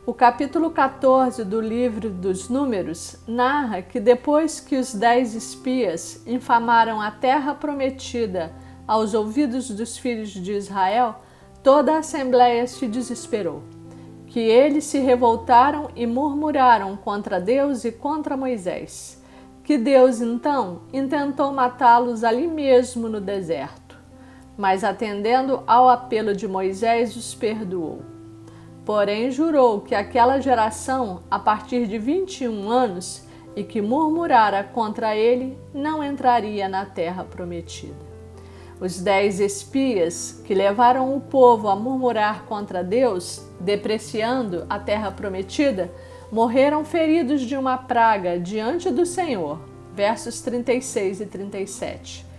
O capítulo 14 do livro dos Números narra que depois que os 10 espias infamaram a terra prometida aos ouvidos dos filhos de Israel, toda a assembleia se desesperou, que eles se revoltaram e murmuraram contra Deus e contra Moisés, que Deus então intentou matá-los ali mesmo no deserto, mas atendendo ao apelo de Moisés os perdoou. Porém jurou que aquela geração, a partir de 21 anos, e que murmurara contra ele, não entraria na terra prometida. Os 10 espias que levaram o povo a murmurar contra Deus, depreciando a terra prometida, morreram feridos de uma praga diante do Senhor. Versos 36 e 37.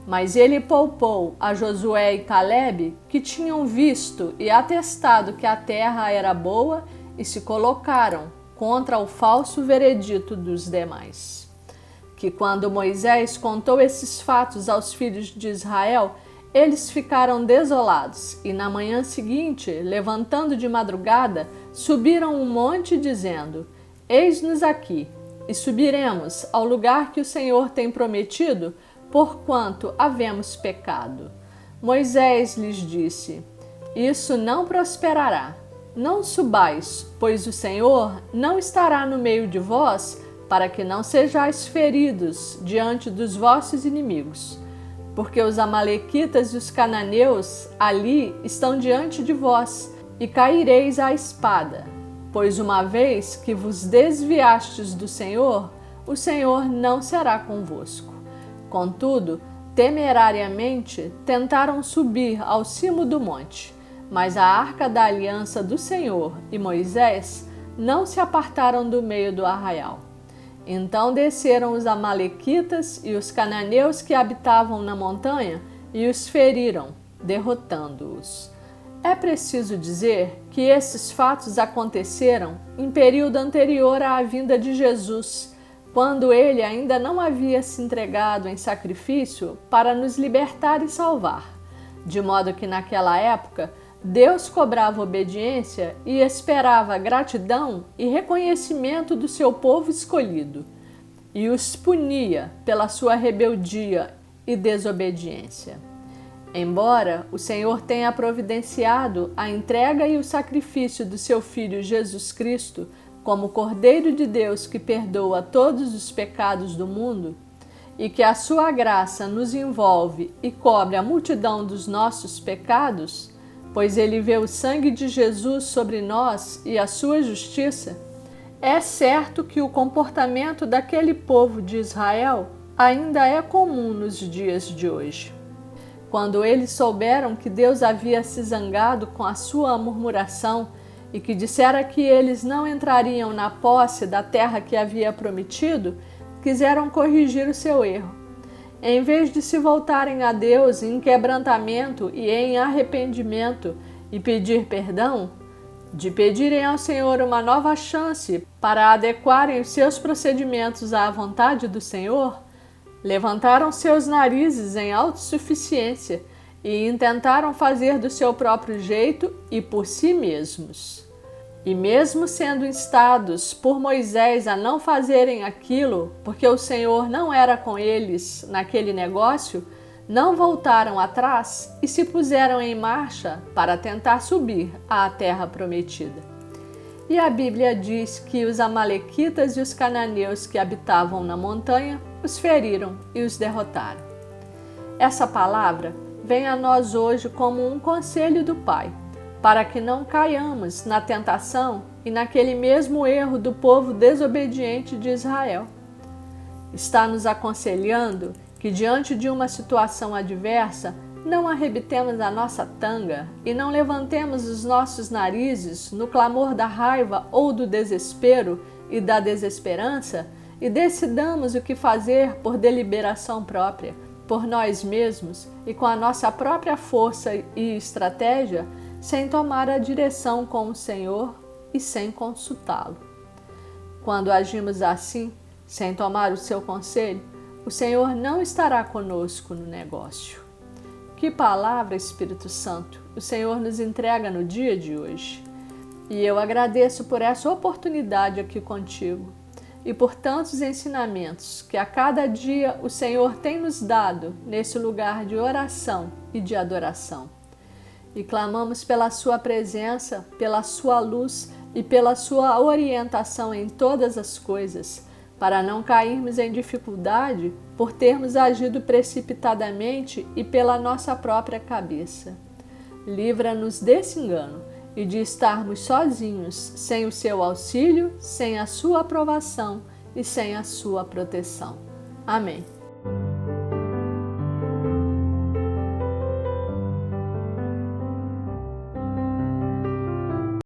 Mas ele poupou a Josué e Calebe, que tinham visto e atestado que a terra era boa, e se colocaram contra o falso veredito dos demais. Que quando Moisés contou esses fatos aos filhos de Israel, eles ficaram desolados e na manhã seguinte, levantando de madrugada, subiram um monte dizendo: Eis-nos aqui, e subiremos ao lugar que o Senhor tem prometido, porquanto havemos pecado. Moisés lhes disse: Isso não prosperará. Não subais, pois o Senhor não estará no meio de vós, para que não sejais feridos diante dos vossos inimigos. Porque os amalequitas e os cananeus ali estão diante de vós, e caireis à espada. Pois uma vez que vos desviastes do Senhor, o Senhor não será convosco. Contudo, temerariamente tentaram subir ao cimo do monte, mas a arca da aliança do Senhor e Moisés não se apartaram do meio do arraial. Então desceram os amalequitas e os cananeus que habitavam na montanha e os feriram, derrotando-os. É preciso dizer que esses fatos aconteceram em período anterior à vinda de Jesus, quando ele ainda não havia se entregado em sacrifício para nos libertar e salvar, de modo que naquela época Deus cobrava obediência e esperava gratidão e reconhecimento do seu povo escolhido, e os punia pela sua rebeldia e desobediência. Embora o Senhor tenha providenciado a entrega e o sacrifício do seu Filho Jesus Cristo, como Cordeiro de Deus que perdoa todos os pecados do mundo, e que a sua graça nos envolve e cobre a multidão dos nossos pecados, pois ele vê o sangue de Jesus sobre nós e a sua justiça, é certo que o comportamento daquele povo de Israel ainda é comum nos dias de hoje. Quando eles souberam que Deus havia se zangado com a sua murmuração e que dissera que eles não entrariam na posse da terra que havia prometido, quiseram corrigir o seu erro. Em vez de se voltarem a Deus em quebrantamento e em arrependimento e pedir perdão, de pedirem ao Senhor uma nova chance para adequarem os seus procedimentos à vontade do Senhor, levantaram seus narizes em autossuficiência e intentaram fazer do seu próprio jeito e por si mesmos. E mesmo sendo instados por Moisés a não fazerem aquilo, porque o Senhor não era com eles naquele negócio, não voltaram atrás e se puseram em marcha para tentar subir à terra prometida. E a Bíblia diz que os amalequitas e os cananeus que habitavam na montanha os feriram e os derrotaram. Essa palavra vem a nós hoje como um conselho do Pai, para que não caiamos na tentação e naquele mesmo erro do povo desobediente de Israel. Está nos aconselhando que diante de uma situação adversa, não arrebitemos a nossa tanga e não levantemos os nossos narizes no clamor da raiva ou do desespero e da desesperança e decidamos o que fazer por deliberação própria, por nós mesmos e com a nossa própria força e estratégia, sem tomar a direção com o Senhor e sem consultá-lo. Quando agimos assim, sem tomar o seu conselho, o Senhor não estará conosco no negócio. Que palavra, Espírito Santo, o Senhor nos entrega no dia de hoje? E eu agradeço por essa oportunidade aqui contigo e por tantos ensinamentos que a cada dia o Senhor tem nos dado nesse lugar de oração e de adoração. E clamamos pela sua presença, pela sua luz e pela sua orientação em todas as coisas, para não cairmos em dificuldade por termos agido precipitadamente e pela nossa própria cabeça. Livra-nos desse engano e de estarmos sozinhos, sem o seu auxílio, sem a sua aprovação e sem a sua proteção. Amém.